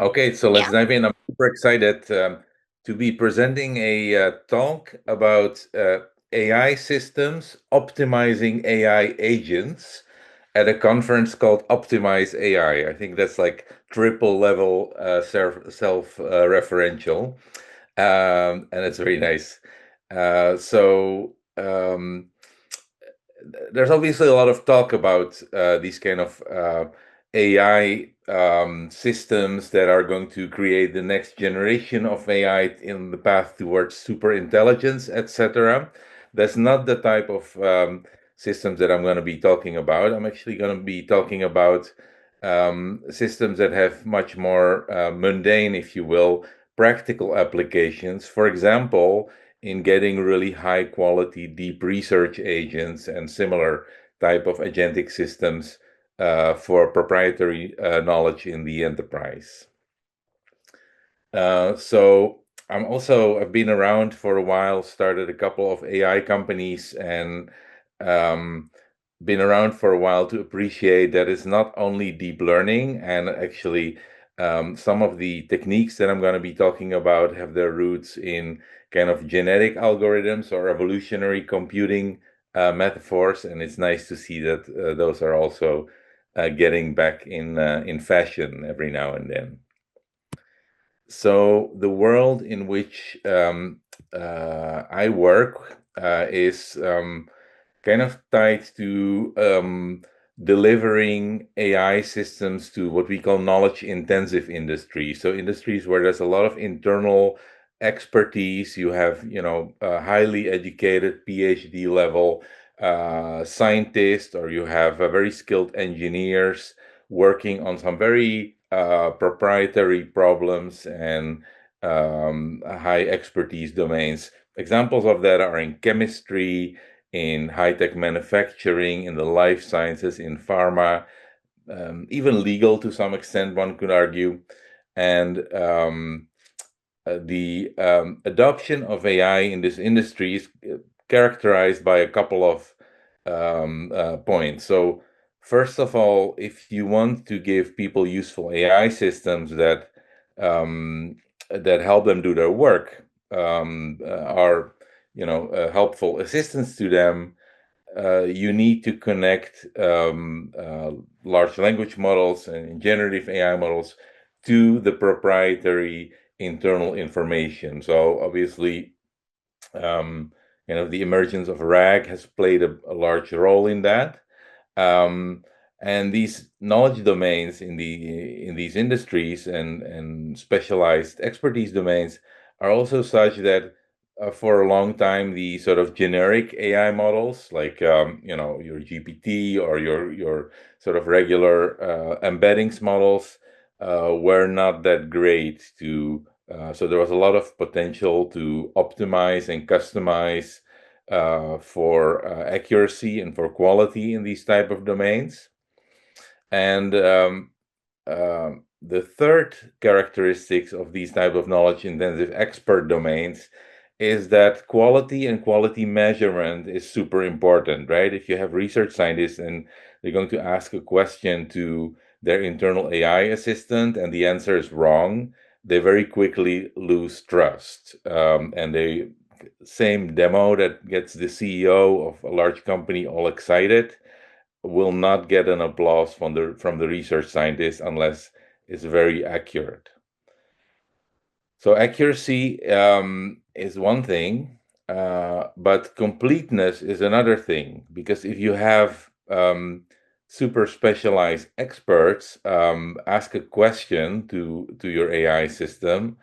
Okay, so let's Yeah. dive in. I'm super excited to be presenting a talk about AI systems optimizing AI agents at a conference called Optimize AI. I think that's like triple level self-referential, and it's very nice. There's obviously a lot of talk about these kind of AI systems that are going to create the next generation of AI in the path towards super intelligence, etc. That's not the type of systems that I'm going to be talking about. I'm actually going to be talking about systems that have much more mundane, if you will, practical applications. For example, in getting really high quality deep research agents and similar type of agentic systems for proprietary knowledge in the enterprise. So I've been around for a while, started a couple of AI companies, and um, been around for a while to appreciate that it's not only deep learning, and actually some of the techniques that I'm going to be talking about have their roots in kind of genetic algorithms or evolutionary computing metaphors, and it's nice to see that those are also getting back in fashion every now and then. So the world in which I work is kind of tied to delivering AI systems to what we call knowledge intensive industries. So industries where there's a lot of internal expertise. You have, highly educated PhD level scientists, or you have very skilled engineers working on some very proprietary problems and high expertise domains. Examples of that are in chemistry, in high-tech manufacturing, in the life sciences, in pharma, even legal to some extent, one could argue. And the adoption of AI in this industry is characterized by a couple of points. So, first of all, if you want to give people useful AI systems that help them do their work, are helpful assistance to them, you need to connect large language models and generative AI models to the proprietary internal information. So obviously, um, the emergence of RAG has played a large role in that. Um, and these knowledge domains in these industries and specialized expertise domains are also such that for a long time the sort of generic AI models like your GPT or your sort of regular embeddings models were not that great to so there was a lot of potential to optimize and customize for accuracy and for quality in these type of domains. And the third characteristics of these type of knowledge intensive expert domains is that quality and quality measurement is super important, right? If you have research scientists and they're going to ask a question to their internal AI assistant and the answer is wrong, they very quickly lose trust. And they same demo that gets the CEO of a large company all excited will not get an applause from the research scientist unless it's very accurate. So accuracy is one thing, but completeness is another thing. Because if you have super specialized experts ask a question to your AI system,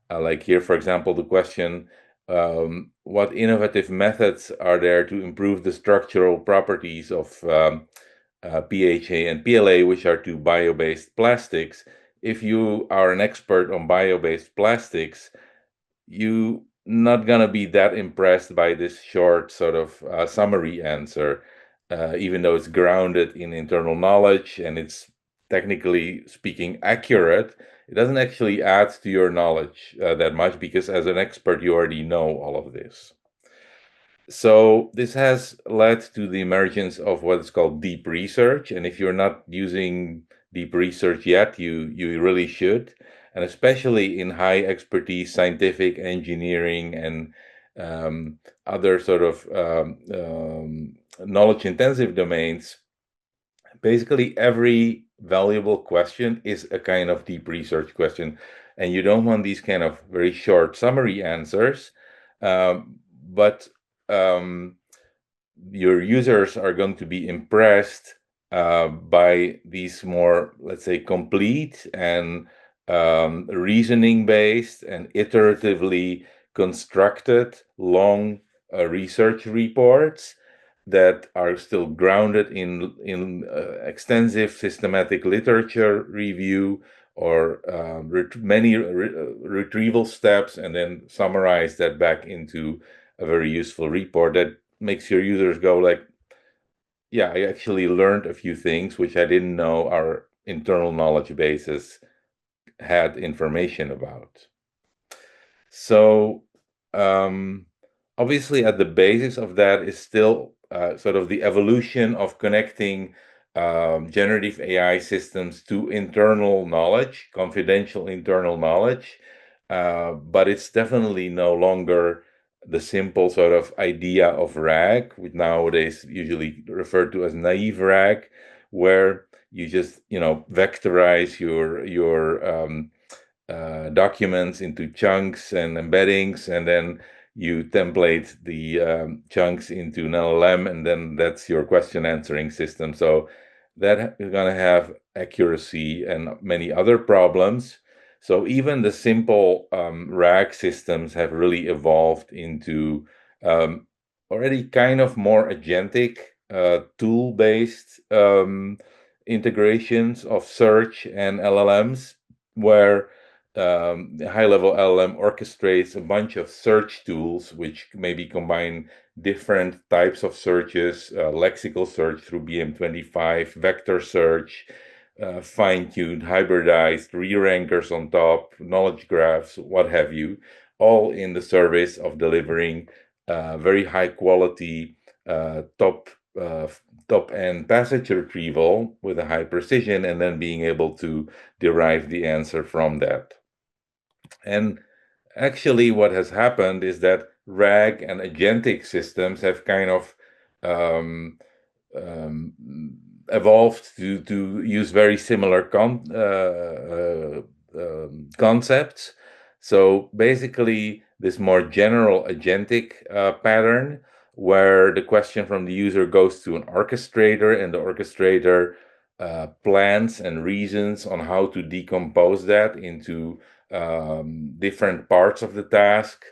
like here, for example, the question, what innovative methods are there to improve the structural properties of PHA and PLA, which are two bio-based plastics? If you are an expert on bio-based plastics, you not gonna be that impressed by this short sort of summary answer, even though it's grounded in internal knowledge and it's technically speaking accurate. It doesn't actually add to your knowledge that much because as an expert, you already know all of this. So this has led to the emergence of what is called deep research. And if you're not using deep research yet, you really should. and especially in high expertise scientific engineering and um, other sort of knowledge intensive domains, basically every valuable question is a kind of deep research question, and you don't want these kind of very short summary answers, but um, your users are going to be impressed by these more, let's say, complete and reasoning based and iteratively constructed long research reports that are still grounded in extensive systematic literature review or many retrieval steps, and then summarize that back into a very useful report that makes your users go like, yeah, I actually learned a few things which I didn't know our internal knowledge bases had information about. So, um, obviously, at the basis of that is still sort of the evolution of connecting generative AI systems to internal knowledge, confidential internal knowledge. But it's definitely no longer the simple sort of idea of RAG, which nowadays usually referred to as naive RAG, where you just vectorize your documents into chunks and embeddings, and then you template the chunks into an LLM, and then that's your question answering system. So that is going to have accuracy and many other problems. So even the simple RAG systems have really evolved into um, already kind of more agentic tool-based integrations of search and LLMs, where the high-level LLM orchestrates a bunch of search tools, which maybe combine different types of searches, lexical search through BM25, vector search, fine-tuned, hybridized, re-rankers on top, knowledge graphs, what have you, all in the service of delivering very high-quality, top uh, top-end passage retrieval with a high precision, and then being able to derive the answer from that. And actually, what has happened is that RAG and agentic systems have kind of um, um, evolved to use very similar concepts. So basically, this more general agentic pattern, where the question from the user goes to an orchestrator, and the orchestrator plans and reasons on how to decompose that into different parts of the task,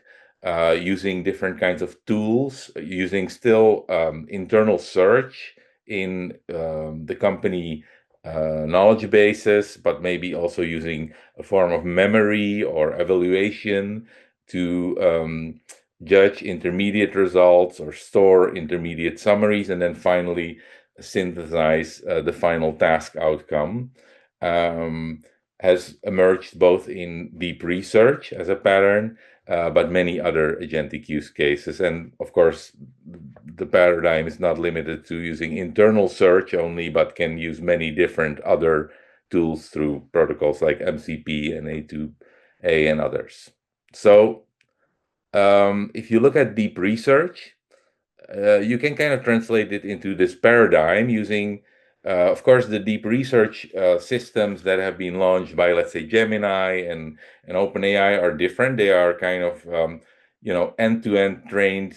using different kinds of tools, using still internal search in the company knowledge bases, but maybe also using a form of memory or evaluation to judge intermediate results or store intermediate summaries, and then finally synthesize the final task outcome. Um, has emerged both in deep research as a pattern, but many other agentic use cases. And of course, the paradigm is not limited to using internal search only, but can use many different other tools through protocols like MCP and A2A and others. So, if you look at deep research, you can kind of translate it into this paradigm using, of course, the deep research systems that have been launched by, let's say, Gemini and OpenAI are different. They are kind of, end-to-end trained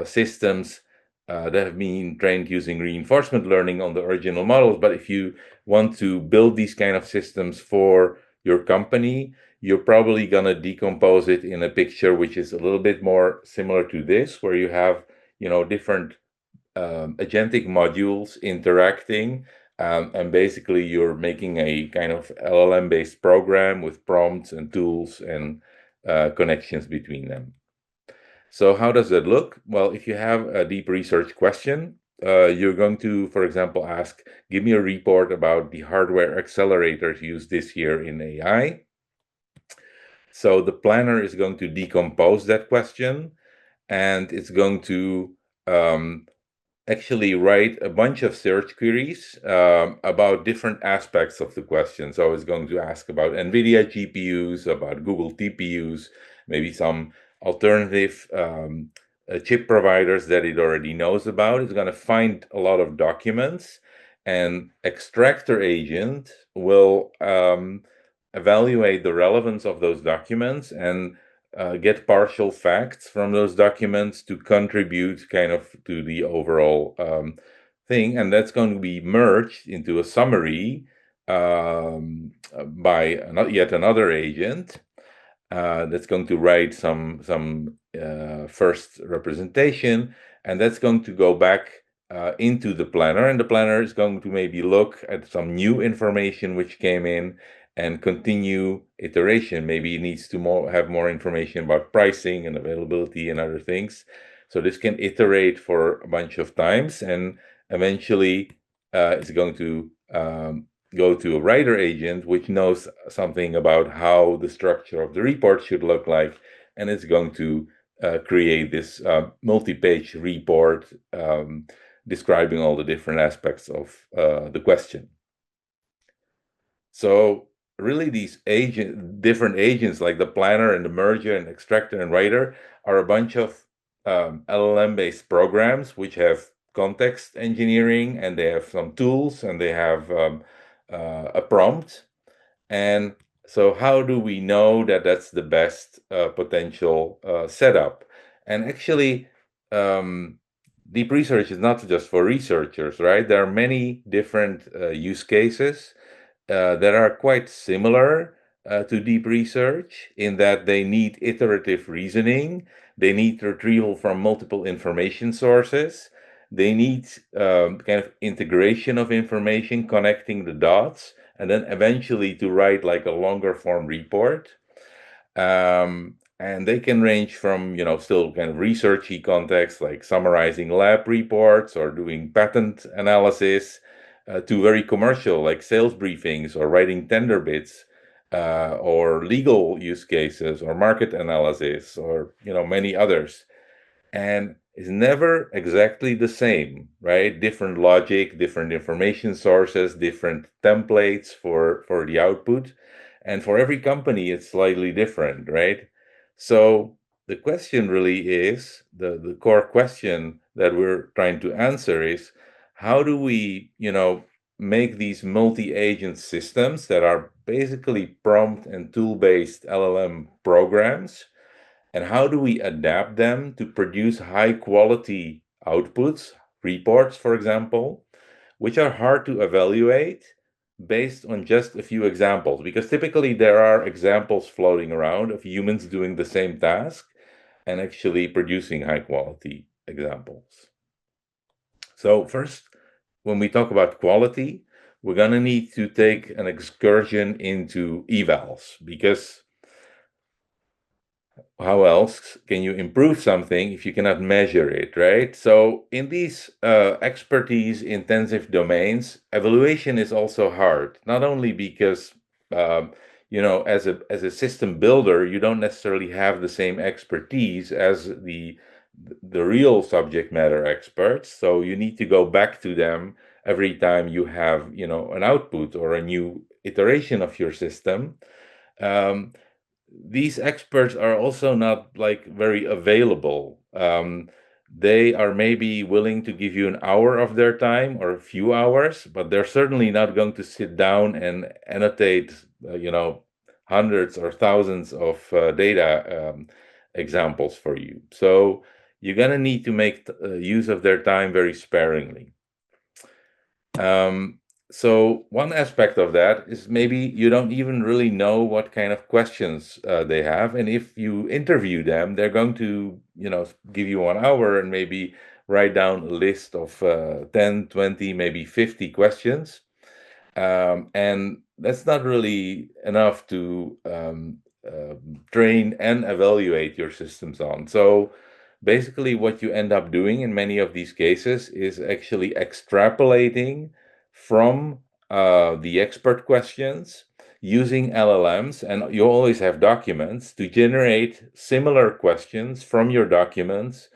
systems that have been trained using reinforcement learning on the original models. But if you want to build these kind of systems for your company, you're probably going to decompose it in a picture which is a little bit more similar to this, where you have different agentic modules interacting, and basically you're making a kind of LLM based program with prompts and tools and connections between them. So how does that look? Well, if you have a deep research question, you're going to, for example, ask, give me a report about the hardware accelerators used this year in AI. So the planner is going to decompose that question, and it's going to um, actually write a bunch of search queries about different aspects of the question. So it's going to ask about NVIDIA GPUs, about Google TPUs, maybe some alternative chip providers that it already knows about. It's going to find a lot of documents, and extractor agent will evaluate the relevance of those documents and get partial facts from those documents to contribute kind of to the overall thing. And that's going to be merged into a summary by yet another agent that's going to write some first representation, and that's going to go back into the planner, and the planner is going to maybe look at some new information which came in and continue iteration. Maybe it needs to have more information about pricing and availability and other things. So this can iterate for a bunch of times, and eventually it's going to go to a writer agent, which knows something about how the structure of the report should look like, and it's going to create this multi-page report describing all the different aspects of the question. So really these different agents like the planner and the merger and extractor and writer are a bunch of LLM-based programs which have context engineering, and they have some tools, and they have a prompt. And so how do we know that that's the best potential setup? And actually, deep research is not just for researchers, right? There are many different use cases that are quite similar to deep research in that they need iterative reasoning, they need retrieval from multiple information sources, they need kind of integration of information, connecting the dots, and then eventually to write like a longer form report. And they can range from, still kind of researchy context, like summarizing lab reports or doing patent analysis, to very commercial, like sales briefings or writing tender bids, or legal use cases or market analysis, or, many others. And it's never exactly the same, right? Different logic, different information sources, different templates for the output. And for every company, it's slightly different, right? So the question really is, the core question that we're trying to answer is, how do we, make these multi-agent systems that are basically prompt and tool-based LLM programs, and how do we adapt them to produce high quality outputs, reports, for example, which are hard to evaluate based on just a few examples? Because typically there are examples floating around of humans doing the same task and actually producing high quality examples. So first, when we talk about quality, we're going to need to take an excursion into evals, because how else can you improve something if you cannot measure it, right? So in these expertise intensive domains, evaluation is also hard, not only because as a system builder, you don't necessarily have the same expertise as the real subject matter experts, so you need to go back to them every time you have an output or a new iteration of your system. These experts are also not like very available. They are maybe willing to give you an hour of their time or a few hours, but they're certainly not going to sit down and annotate, hundreds or thousands of data examples for you. So you're going to need to make use of their time very sparingly. So one aspect of that is maybe you don't even really know what kind of questions they have, and if you interview them, they're going to, give you 1 hour and maybe write down a list of 10, 20, maybe 50 questions, and that's not really enough to train and evaluate your systems on. So basically, what you end up doing in many of these cases is actually extrapolating from the expert questions using LLMs, and you always have documents to generate similar questions from your documents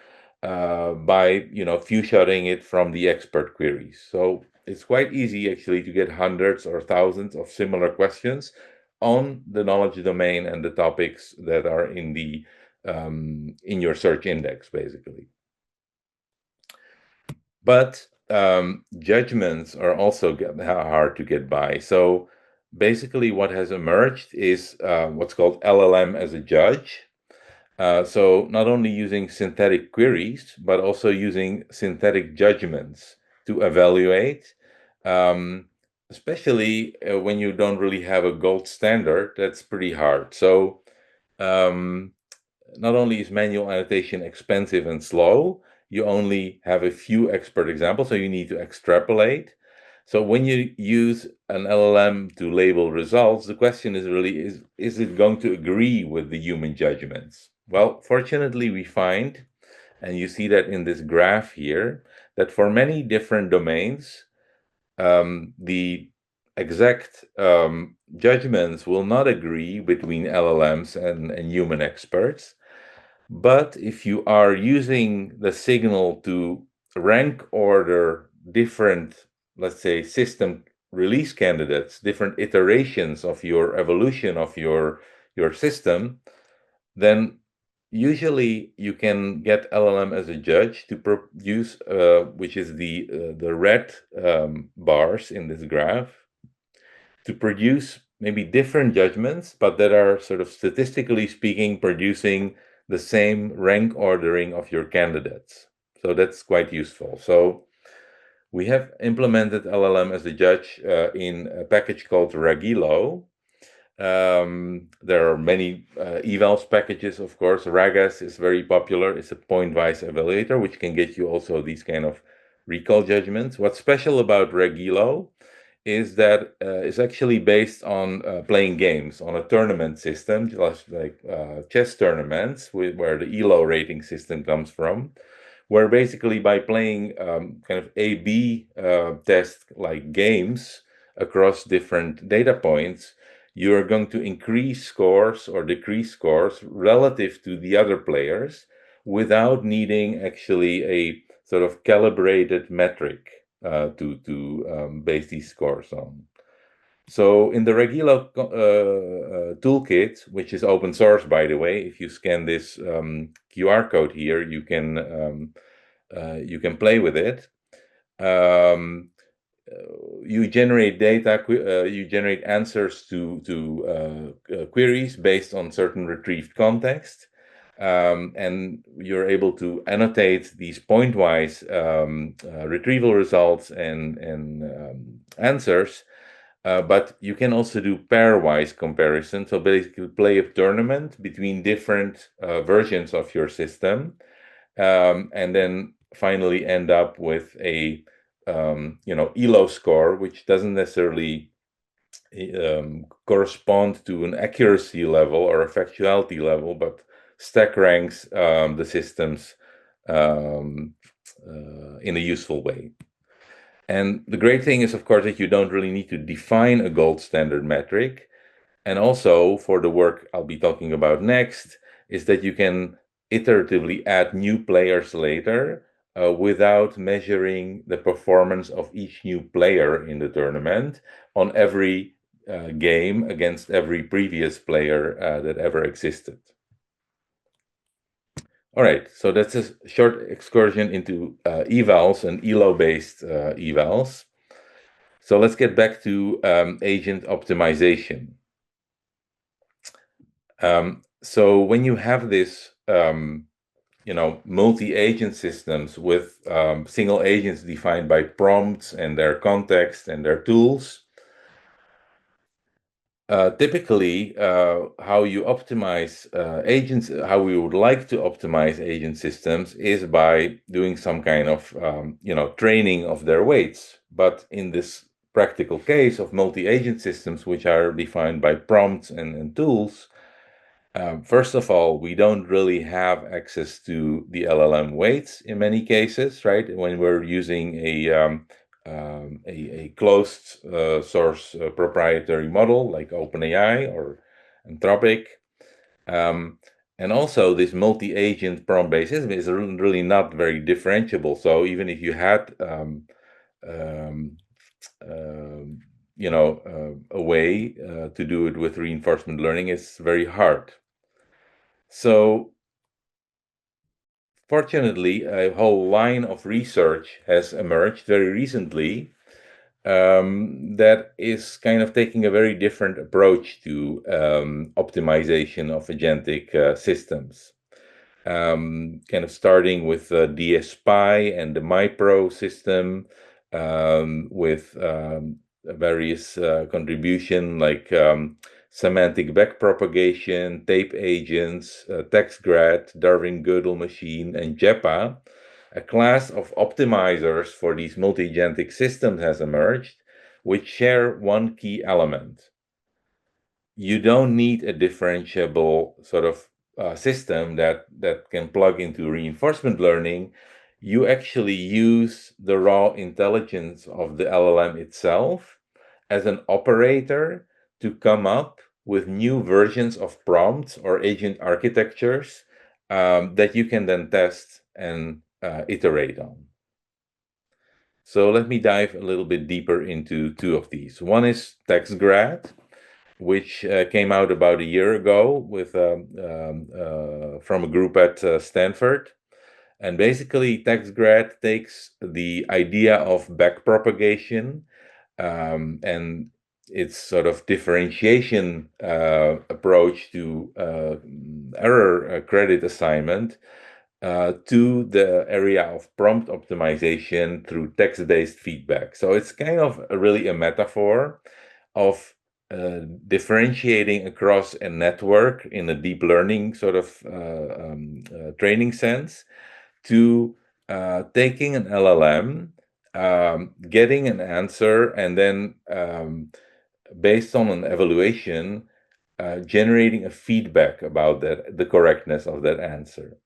by few shotting it from the expert queries. So it's quite easy actually to get hundreds or thousands of similar questions on the knowledge domain and the topics that are in your search index, basically. But judgments are also hard to get by. So basically, what has emerged is what's called LLM as a judge. So not only using synthetic queries, but also using synthetic judgments to evaluate, um, especially when you don't really have a gold standard. That's pretty hard. So um, not only is manual annotation expensive and slow, you only have a few expert examples, so you need to extrapolate. So when you use an LLM to label results, the question is really, is it going to agree with the human judgments? Well, fortunately, we find, and you see that in this graph here, that for many different domains, the exact judgments will not agree between LLMs and human experts. But if you are using the signal to rank order different, let's say, system release candidates, different iterations of your evolution of your system, then usually you can get LLM as a judge to produce, which is the red bars in this graph, to produce maybe different judgments, but that are sort of statistically speaking producing the same rank ordering of your candidates. So that's quite useful. So we have implemented LLM as a judge in a package called Ragilo. There are many evals packages, of course. Ragas is very popular. It's a point-wise evaluator, which can get you also these kind of recall judgments. What's special about Ragilo is that it's actually based on playing games on a tournament system, just like chess tournaments, where the ELO rating system comes from, where basically by playing kind of A/B test like games across different data points, you are going to increase scores or decrease scores relative to the other players without needing actually a sort of calibrated metric to base these scores on. So in the Regilo toolkit, which is open source, by the way, if you scan this QR code here, you can play with it. Um, you generate data, you generate answers to queries based on certain retrieved context. And you're able to annotate these point-wise retrieval results and answers, but you can also do pairwise comparison. So basically play a tournament between different versions of your system, and then finally end up with a ELO score, which doesn't necessarily correspond to an accuracy level or a factuality level, but stack ranks the systems in a useful way. And the great thing is, of course, that you don't really need to define a gold standard metric. And also, for the work I'll be talking about next, is that you can iteratively add new players later without measuring the performance of each new player in the tournament on every game against every previous player that ever existed. All right, so that's a short excursion into evals and ELO-based evals. So let's get back to agent optimization. So when you have this, multi-agent systems with single agents defined by prompts and their context and their tools, typically how you optimize agents, how we would like to optimize agent systems is by doing some kind of, training of their weights. But in this practical case of multi-agent systems, which are defined by prompts and tools, first of all, we don't really have access to the LLM weights in many cases, right? When we're using a closed source proprietary model like OpenAI or Anthropic. And also, this multi-agent prompt-based system is really not very differentiable. So even if you had, um, um, a way to do it with reinforcement learning, it's very hard. So fortunately, a whole line of research has emerged very recently that is kind of taking a very different approach to optimization of agentic systems. Kind of starting with DSPy and the MyPro system, with various contribution like semantic backpropagation, tape agents, TextGrad, Darwin-Gödel machine, and JEPA. A class of optimizers for these multi-agentic systems has emerged, which share one key element. You don't need a differentiable sort of system that can plug into reinforcement learning. You actually use the raw intelligence of the LLM itself as an operator to come up with new versions of prompts or agent architectures that you can then test and iterate on. So let me dive a little bit deeper into two of these. One is TextGrad, which came out about a year ago with from a group at Stanford. And basically, TextGrad takes the idea of backpropagation and its sort of differentiation approach to error credit assignment to the area of prompt optimization through text-based feedback. So it's kind of really a metaphor of differentiating across a network in a deep learning sort of training sense to taking an LLM, getting an answer, and then based on an evaluation, generating a feedback about the correctness of that answer.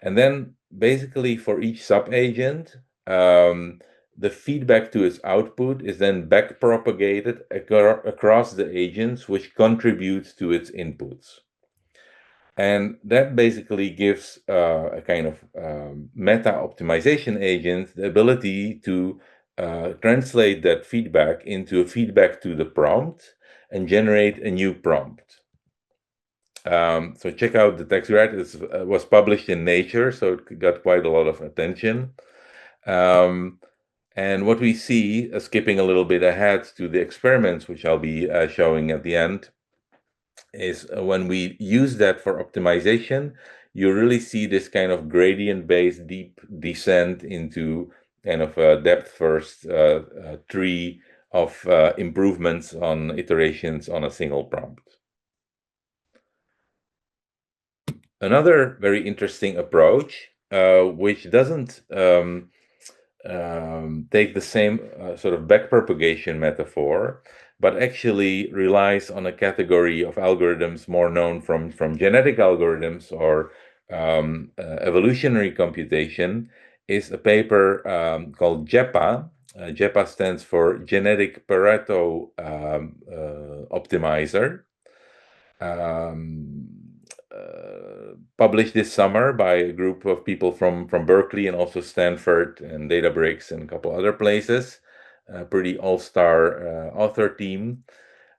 And then basically for each subagent, the feedback to its output is then backpropagated across the agents, which contributes to its inputs. And that basically gives a kind of meta optimization agent the ability to translate that feedback into a feedback to the prompt and generate a new prompt. So check out the text, right? It was published in Nature, so it got quite a lot of attention. And what we see, skipping a little bit ahead to the experiments, which I'll be showing at the end, is when we use that for optimization, you really see this kind of gradient-based deep descent into kind of a depth-first tree of improvements on iterations on a single prompt. Another very interesting approach, which doesn't take the same sort of backpropagation metaphor, but actually relies on a category of algorithms more known from genetic algorithms or evolutionary computation, is a paper called JEPA. JEPA stands for Genetic Pareto Optimizer. Um, Published this summer by a group of people from Berkeley and also Stanford and Databricks and a couple other places. A pretty all-star author team.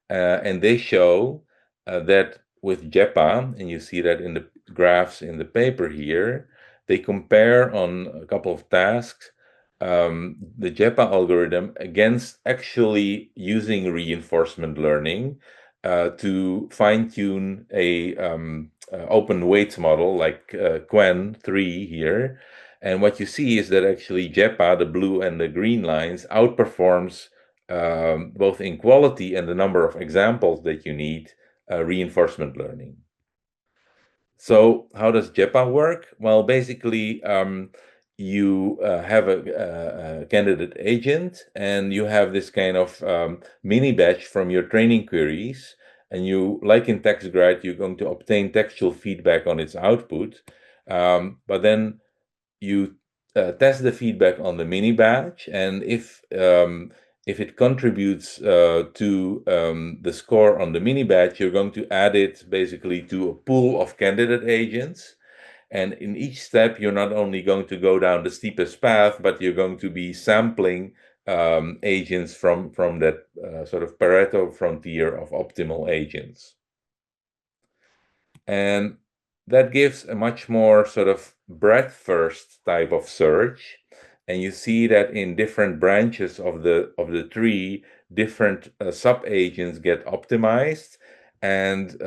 And they show that with JEPA, and you see that in the graphs in the paper here, they compare on a couple of tasks the JEPA algorithm against actually using reinforcement learning to fine-tune a open weights model like Quen 3 here. And what you see is that actually JEPA, the blue and the green lines, outperforms both in quality and the number of examples that you need reinforcement learning. So how does JEPA work? Well, basically, you have a candidate agent, and you have this kind of mini batch from your training queries. And you, like in TextGrad, you're going to obtain textual feedback on its output. But then you test the feedback on the mini batch, and if if it contributes to the score on the mini batch, you're going to add it basically to a pool of candidate agents. And in each step, you're not only going to go down the steepest path, but you're going to be sampling agents from that sort of Pareto frontier of optimal agents. And that gives a much more sort of breadth first type of search. And you see that in different branches of the tree, different sub agents get optimized. And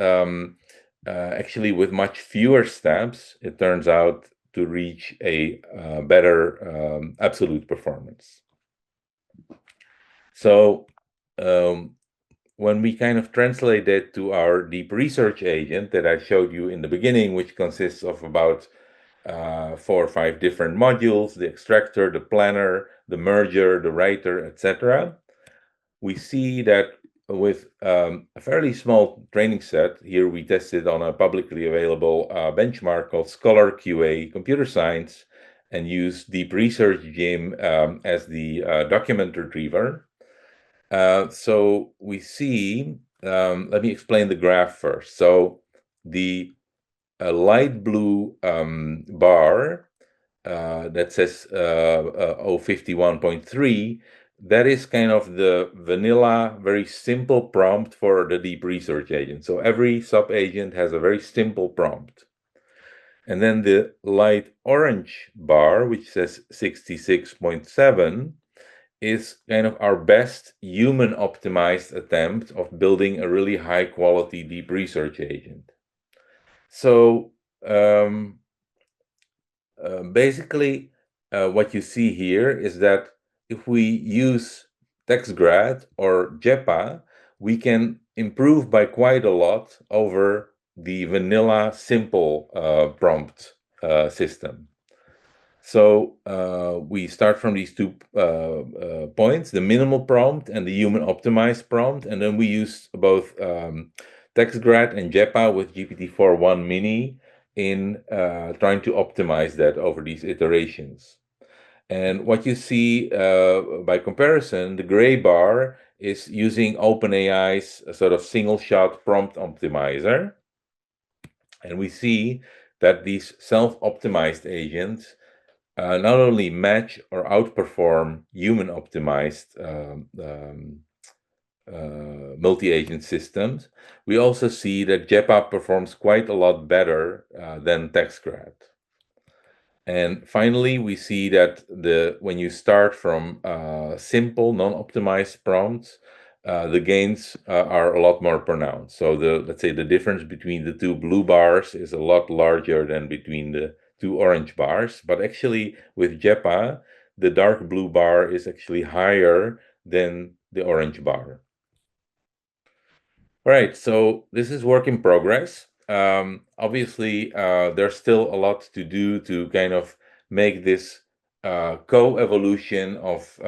actually, with much fewer steps, it turns out to reach a better absolute performance. So when we kind of translate that to our deep research agent that I showed you in the beginning, which consists of about 4 or 5 different modules, the extractor, the planner, the merger, the writer, etc., we see that with a fairly small training set, here we tested on a publicly available benchmark called Scholar QA Computer Science and used Deep Research Gym as the document retriever. So we see, let me explain the graph first. So the light blue bar that says 051.3, that is kind of the vanilla, very simple prompt for the deep research agent. So every sub agent has a very simple prompt. And then the light orange bar, which says 66.7, is kind of our best human optimized attempt of building a really high quality deep research agent. So basically, what you see here is that if we use TextGrad or JEPA, we can improve by quite a lot over the vanilla simple prompt system. So we start from these 2 points, the minimal prompt and the human optimized prompt, and then we use both TextGrad and JEPA with GPT-4.1 Mini in trying to optimize that over these iterations. And what you see by comparison, the gray bar is using OpenAI's sort of single shot prompt optimizer. And we see that these self-optimized agents not only match or outperform human optimized multi-agent systems, we also see that JEPA performs quite a lot better than TextGrad. And finally, we see that when you start from simple, non-optimized prompts, the gains are a lot more pronounced. So let's say the difference between the 2 blue bars is a lot larger than between the 2 orange bars. But actually, with JEPA, the dark blue bar is actually higher than the orange bar. All right, so this is work in progress. Obviously, there's still a lot to do to kind of make this co-evolution of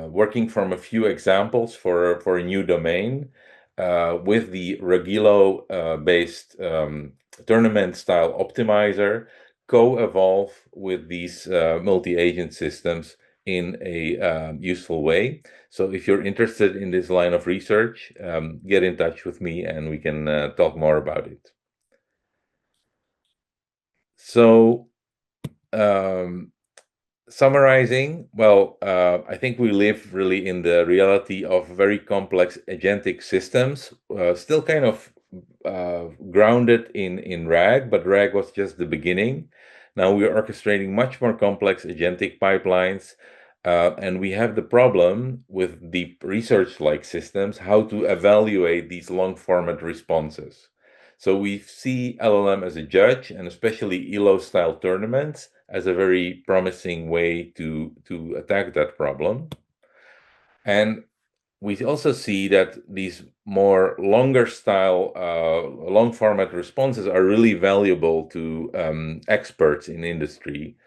working from a few examples for a new domain with the Regilo based tournament style optimizer co-evolve with these multi-agent systems in a useful way. So if you're interested in this line of research, get in touch with me and we can talk more about it. So summarizing, well, I think we live really in the reality of very complex agentic systems, still kind of grounded in RAG, but RAG was just the beginning. Now we are orchestrating much more complex agentic pipelines, and we have the problem with deep research-like systems, how to evaluate these long format responses. So we see LLM as a judge, and especially ELO-style tournaments as a very promising way to attack that problem. And we also see that these more longer style, long format responses are really valuable to experts in industry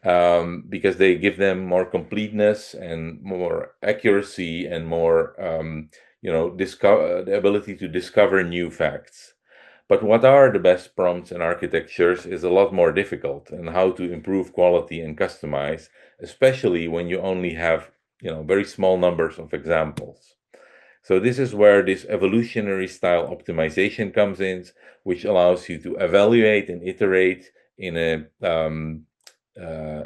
because they give them more completeness and more accuracy and more, the ability to discover new facts. But what are the best prompts and architectures is a lot more difficult, and how to improve quality and customize, especially when you only have very small numbers of examples. So this is where this evolutionary style optimization comes in, which allows you to evaluate and iterate in a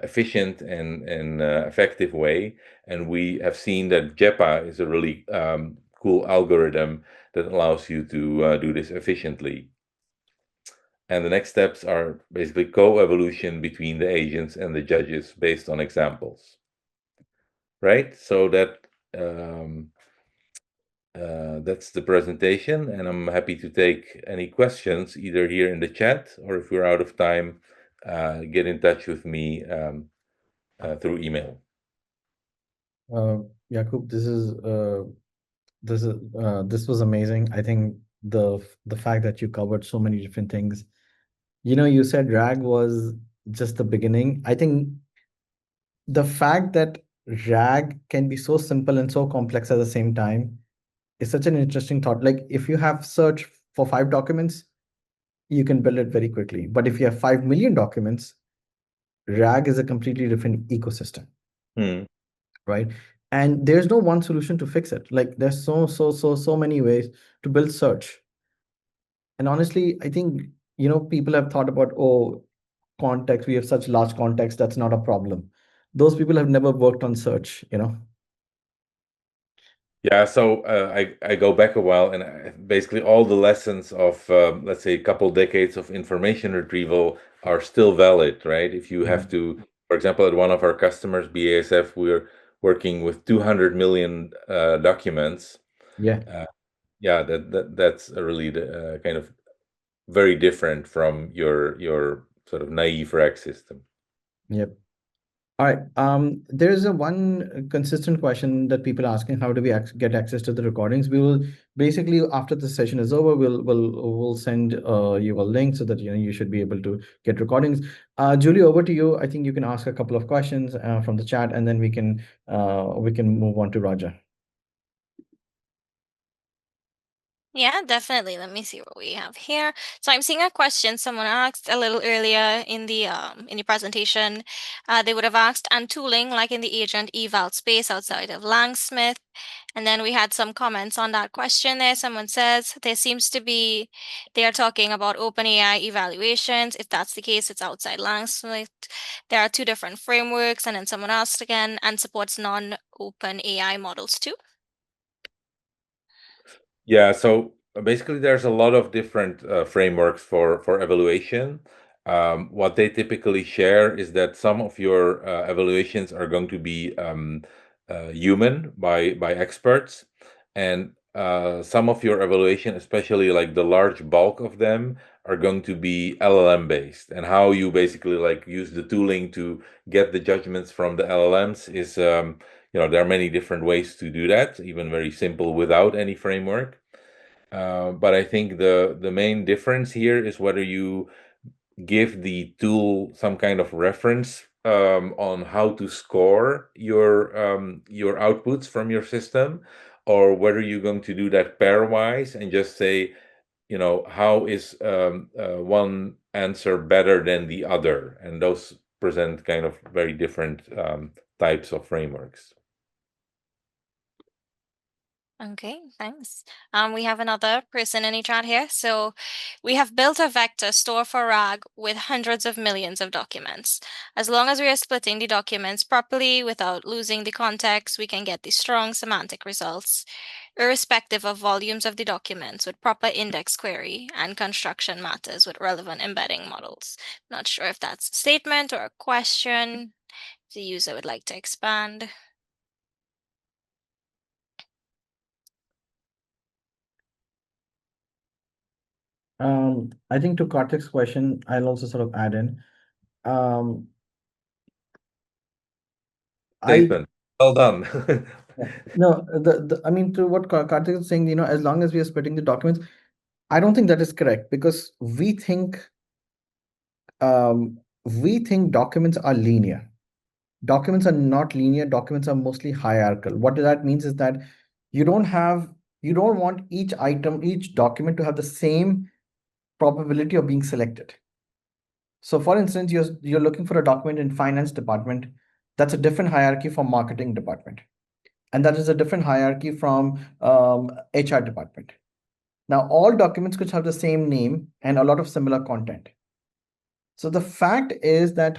efficient and effective way. And we have seen that JEPA is a really cool algorithm that allows you to do this efficiently. And the next steps are basically co-evolution between the agents and the judges based on examples, right? So that's the presentation, and I'm happy to take any questions either here in the chat, or if we're out of time, get in touch with me through email. Jakub, this was amazing. I think the fact that you covered so many different things. You said RAG was just the beginning. I think the fact that RAG can be so simple and so complex at the same time is such an interesting thought. Like if you have search for 5 documents, you can build it very quickly. But if you have 5 million documents, RAG is a completely different ecosystem, Hmm. right? And there's no one solution to fix it. Like there's so many ways to build search. And honestly, I think, people have thought about, oh, context, we have such large context, that's not a problem. Those people have never worked on search. Yeah, so I go back a while, and basically all the lessons of let's say a couple decades of information retrieval are still valid, right? If you Yeah. have to, for example, at one of our customers, BASF, we're working with 200 million documents. Yeah. Uh, yeah, that's a really kind of very different from your sort of naive rack system. Yep. All right. There is a one consistent question that people are asking: how do we get access to the recordings? We will basically, after the session is over, we'll send you a link so that you should be able to get recordings. Julie, over to you. I think you can ask a couple of questions from the chat, and then we can move on to Roger. Yeah, definitely. Let me see what we have here. So I'm seeing a question someone asked a little earlier in the presentation. They would have asked, and tooling like in the agent eval space outside of Langsmith. And then we had some comments on that question there. Someone says they are talking about OpenAI evaluations. If that's the case, it's outside Langsmith. There are two different frameworks. And then someone asked again, and supports non-open AI models too. Yeah, so basically, there's a lot of different frameworks for evaluation. What they typically share is that some of your evaluations are going to be human by experts, and some of your evaluation, especially like the large bulk of them, are going to be LLM based. And how you basically like use the tooling to get the judgments from the LLMs is there are many different ways to do that, even very simple without any framework. But I think the main difference here is whether you give the tool some kind of reference on how to score your outputs from your system, or whether you're going to do that pairwise and just say, how is one answer better than the other, and those present kind of very different types of frameworks. Okay, thanks. We have another person in the chat here. So we have built a vector store for RAG with hundreds of millions of documents. As long as we are splitting the documents properly without losing the context, we can get the strong semantic results, irrespective of volumes of the documents, with proper index query and construction matters with relevant embedding models. Not sure if that's a statement or a question the user would like to expand. I think to Karthik's question, I'll also sort of add in. Um, I Statement. Well done. Yeah. No, I mean, to what Karthik is saying, as long as we are splitting the documents, I don't think that is correct, because we think documents are linear. Documents are not linear. Documents are mostly hierarchical. What that means is that you don't have you don't want each document to have the same probability of being selected. So for instance, you're looking for a document in finance department. That's a different hierarchy from marketing department. and that is a different hierarchy from HR department. Now, all documents could have the same name and a lot of similar content. So the fact is that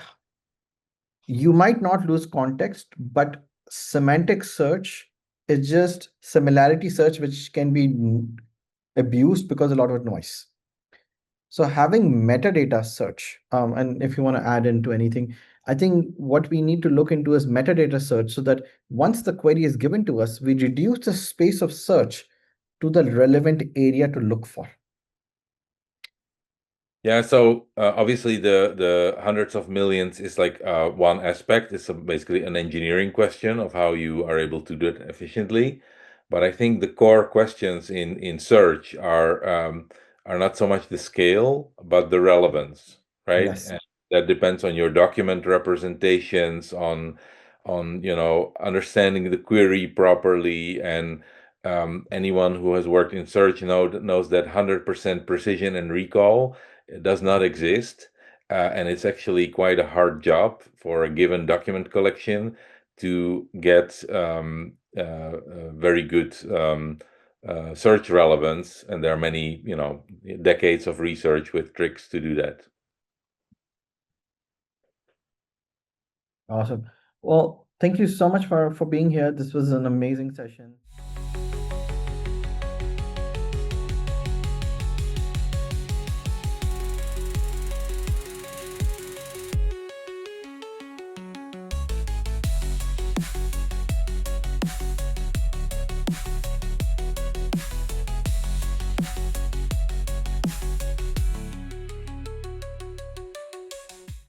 you might not lose context, but semantic search is just similarity search, which can be abused because a lot of noise. So having metadata search, and if you want to add into anything, I think what we need to look into is metadata search so that once the query is given to us, we reduce the space of search to the relevant area to look for. Yeah, so obviously the hundreds of millions is like one aspect. It's basically an engineering question of how you are able to do it efficiently. But I think the core questions in search are not so much the scale, but the relevance, right? Yes. And that depends on your document representations, on understanding the query properly, and anyone who has worked in search knows that 100% precision and recall does not exist. And it's actually quite a hard job for a given document collection to get very good search relevance. And there are many, decades of research with tricks to do that. Awesome. Well, thank you so much for being here. This was an amazing session.